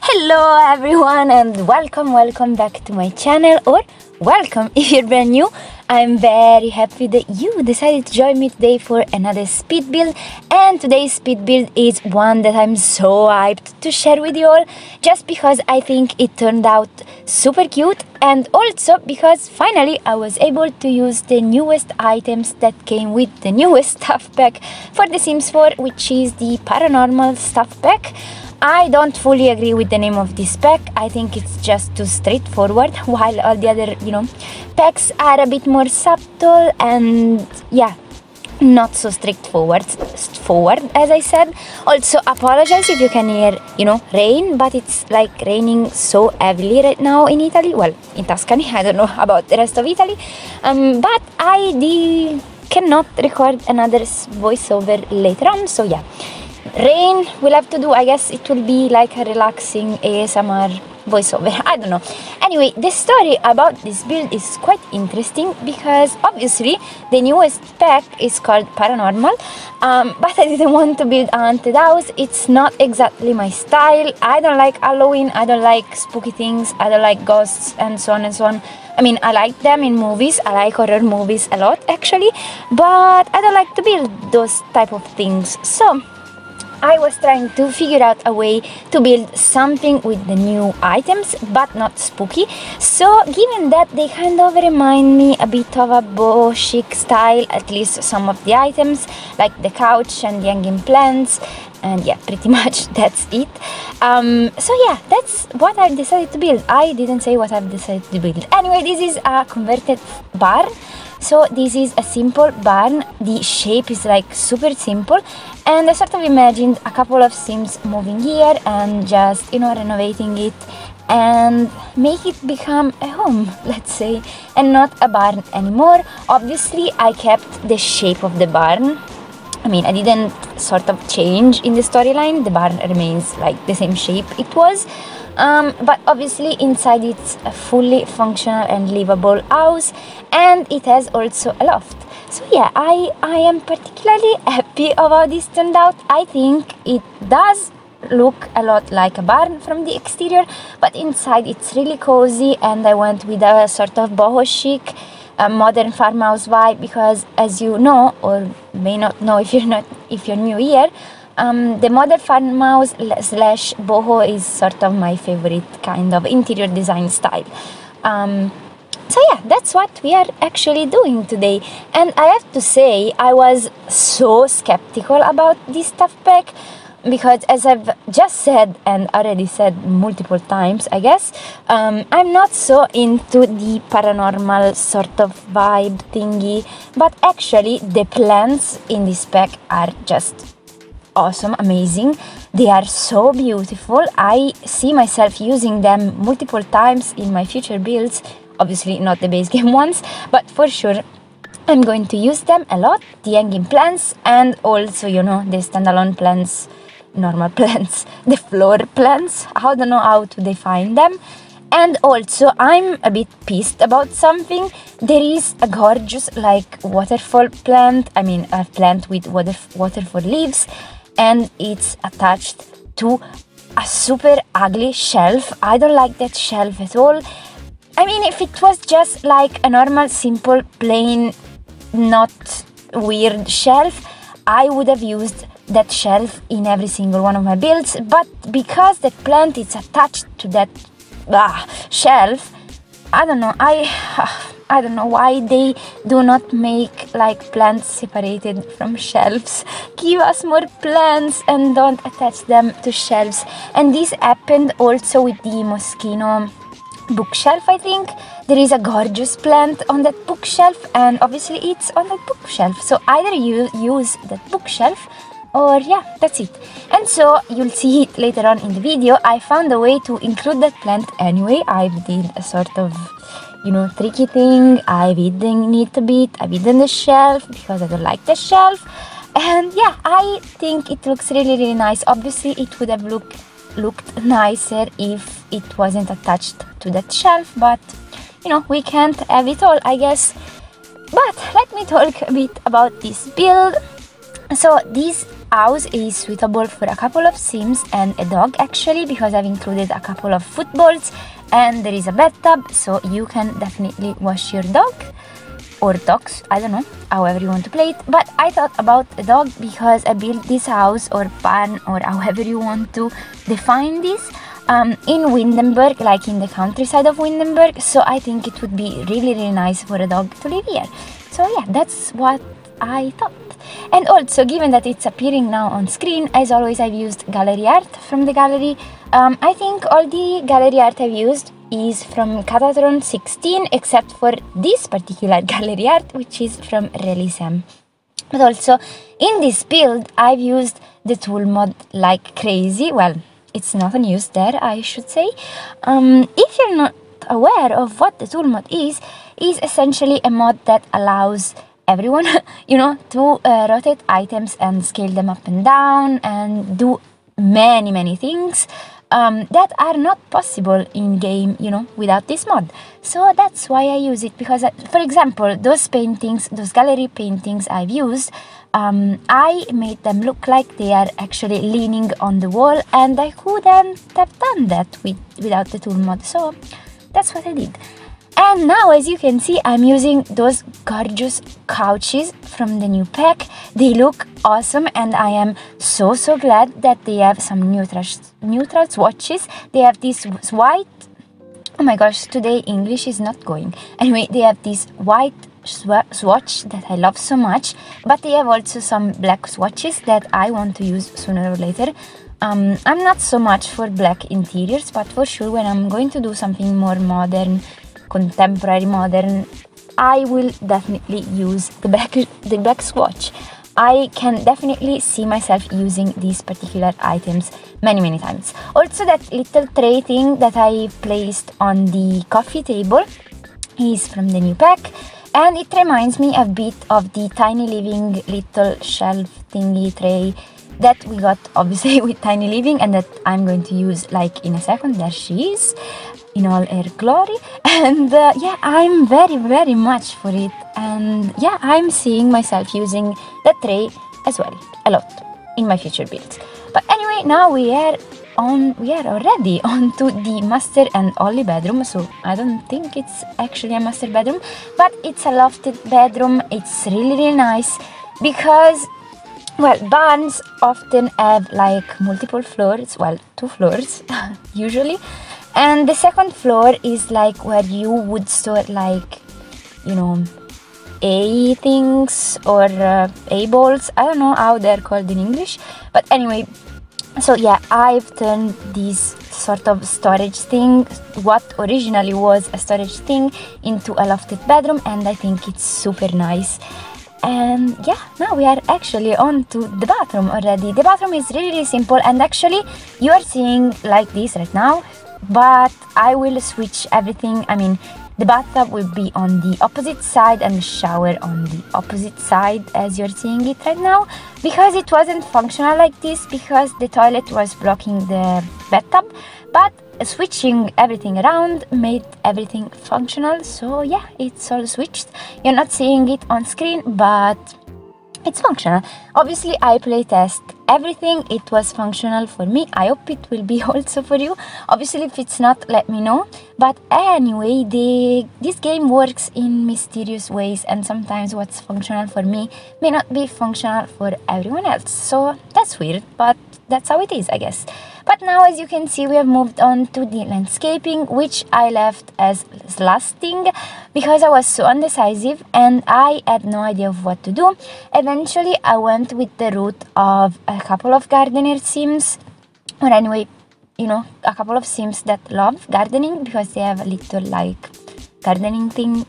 Hello everyone and welcome back to my channel, or welcome if you're brand new. I'm very happy that you decided to join me today for another speed build, and today's speed build is one that I'm so hyped to share with you all, just because I think it turned out super cute, and also because finally I was able to use the newest items that came with the newest stuff pack for The Sims 4, which is the Paranormal stuff pack. I don't fully agree with the name of this pack. I think it's just too straightforward, while all the other, packs are a bit more subtle and, not so straightforward, as I said. Also, apologize if you can hear, rain, but it's like raining so heavily right now in Italy. Well, in Tuscany. I don't know about the rest of Italy. But I cannot record another voiceover later on, so yeah. Rain will have to do. I guess it will be like a relaxing ASMR voiceover. I don't know. Anyway, the story about this build is quite interesting because obviously the newest pack is called Paranormal, but I didn't want to build a haunted house. It's not exactly my style. I don't like Halloween, I don't like spooky things, I don't like ghosts and so on and so on. I mean, I like them in movies, I like horror movies a lot actually, but I don't like to build those type of things. So I was trying to figure out a way to build something with the new items, but not spooky. So given that they kind of remind me a bit of a boho chic style, at least some of the items, like the couch and the hanging plants, and yeah, pretty much that's it. So yeah, that's what I've decided to build. I didn't say what I've decided to build. Anyway, this is a converted barn. So this is a simple barn. The shape is like super simple, and I sort of imagined a couple of Sims moving here and just, renovating it and make it become a home, let's say, and not a barn anymore. Obviously, I kept the shape of the barn. I mean, I didn't sort of change in the storyline. The barn remains like the same shape it was. But obviously inside it's a fully functional and livable house, and it has also a loft. So yeah, I am particularly happy about how this turned out. I think it does look a lot like a barn from the exterior, but inside it's really cozy, and I went with a sort of boho chic modern farmhouse vibe because, as you know, or may not know if you're new here, the modern farmhouse slash boho is sort of my favorite kind of interior design style. So yeah, that's what we are actually doing today. And I have to say, I was so skeptical about this stuff pack because, as I've just said and already said multiple times, I guess, I'm not so into the paranormal sort of vibe thingy, but actually the plants in this pack are just awesome, amazing. They are so beautiful. I see myself using them multiple times in my future builds. Obviously not the base game ones, but for sure I'm going to use them a lot. The hanging plants, and also, the standalone plants, normal plants, the floor plants. I don't know how to define them. And also, I'm a bit pissed about something. There is a gorgeous waterfall plant. I mean, a plant with waterfall leaves, and it's attached to a super ugly shelf. I don't like that shelf at all. I mean, if it was just like a normal, simple, plain, not weird shelf, I would have used that shelf in every single one of my builds. But because that plant is attached to that shelf, I don't know. I don't know why they do not make plants separated from shelves. Give us more plants and don't attach them to shelves. And this happened also with the Moschino bookshelf, I think. There is a gorgeous plant on that bookshelf, and obviously it's on that bookshelf. So either you use that bookshelf, or yeah, that's it. And so you'll see it later on in the video. I found a way to include that plant anyway. I did a sort of tricky thing. I've hidden it a bit. I've hidden the shelf because I don't like the shelf. And yeah, I think it looks really, really nice. Obviously, it would have looked nicer if it wasn't attached to that shelf, but we can't have it all, I guess. But let me talk a bit about this build. So this house is suitable for a couple of Sims and a dog actually, because I've included a couple of footballs and there is a bathtub, so you can definitely wash your dog or dogs, I don't know, however you want to play it. But I thought about a dog because I built this house or barn or however you want to define this in Windenburg, like in the countryside of Windenburg, so I think it would be really nice for a dog to live here. So yeah, that's what I thought. And also, given that it's appearing now on screen, as always I've used gallery art from the gallery. I think all the gallery art I've used is from Catatron 16, except for this particular gallery art, which is from Realism. But also, in this build, I've used the tool mod like crazy. Well, it's not unused there, I should say. If you're not aware of what the tool mod is essentially a mod that allows everyone, to rotate items and scale them up and down and do many things that are not possible in game, without this mod. So that's why I use it, because for example, those paintings, those gallery paintings I've used, I made them look like they are actually leaning on the wall, and I couldn't have done that without the tool mod, so that's what I did. And now, as you can see, I'm using those gorgeous couches from the new pack. They look awesome, and I am so glad that they have some neutral swatches. They have this white, oh my gosh, today English is not going. Anyway, they have this white swatch that I love so much, but they have also some black swatches that I want to use sooner or later. I'm not so much for black interiors, but for sure when I'm going to do something more modern, contemporary modern, I will definitely use the black swatch. I can definitely see myself using these particular items many times. Also, that little tray thing that I placed on the coffee table is from the new pack, and it reminds me a bit of the Tiny Living little shelf thingy tray that we got obviously with Tiny Living, and that I'm going to use like in a second. There she is in all her glory, and yeah, I'm very much for it, and yeah, I'm seeing myself using that tray as well a lot in my future builds. But anyway, now we are already on to the master and only bedroom. So I don't think it's actually a master bedroom, but it's a lofted bedroom. It's really nice because, well, barns often have like multiple floors, well, 2 floors usually, and the second floor is like where you would store like, A things or A balls. I don't know how they're called in English, but anyway, so yeah, I've turned this sort of storage thing, what originally was a storage thing, into a lofted bedroom, and I think it's super nice. And yeah, now we are actually on to the bathroom already. The bathroom is really simple, and actually you are seeing like this right now, but I will switch everything. I mean, the bathtub will be on the opposite side and the shower on the opposite side as you're seeing it right now, because it wasn't functional like this, because the toilet was blocking the bathtub, but switching everything around made everything functional. So yeah, it's all switched. You're not seeing it on screen, but it's functional. Obviously, I playtest everything. It was functional for me. I hope it will be also for you. Obviously, if it's not, let me know. But anyway, this game works in mysterious ways, and sometimes what's functional for me may not be functional for everyone else. So that's weird, but that's how it is, I guess. But now, as you can see, we have moved on to the landscaping, which I left as last thing because I was so indecisive and I had no idea of what to do. Eventually, I went with the route of a couple of gardener sims, or anyway, a couple of sims that love gardening because they have a little like gardening thing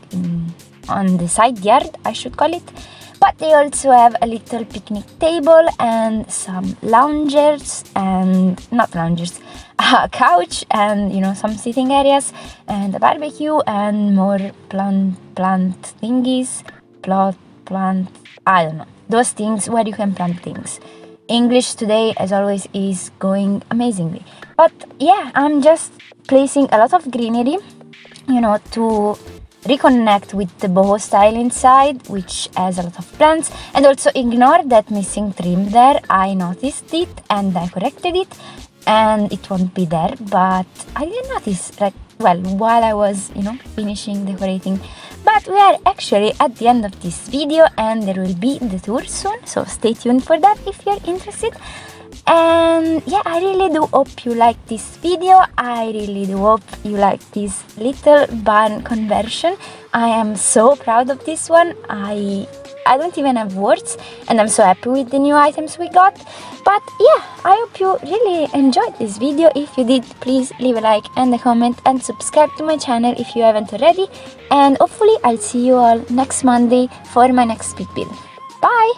on the side yard, I should call it. But they also have a little picnic table and some loungers, and not loungers, a couch and some sitting areas and a barbecue and more plant thingies, plant, I don't know, those things where you can plant things. English today, as always, is going amazingly. But yeah, I'm just placing a lot of greenery, to reconnect with the boho style inside, which has a lot of plants, and also ignore that missing trim there. I noticed it and I corrected it, and it won't be there, but I didn't notice, like, well, while I was, finishing decorating. But we are actually at the end of this video, and there will be the tour soon, so stay tuned for that if you're interested. And yeah, I really do hope you like this video. I really do hope you like this little barn conversion. I am so proud of this one. I don't even have words, and I'm so happy with the new items we got. But yeah, I hope you really enjoyed this video. If you did, please leave a like and a comment, and subscribe to my channel if you haven't already. And hopefully I'll see you all next Monday for my next speed build. Bye!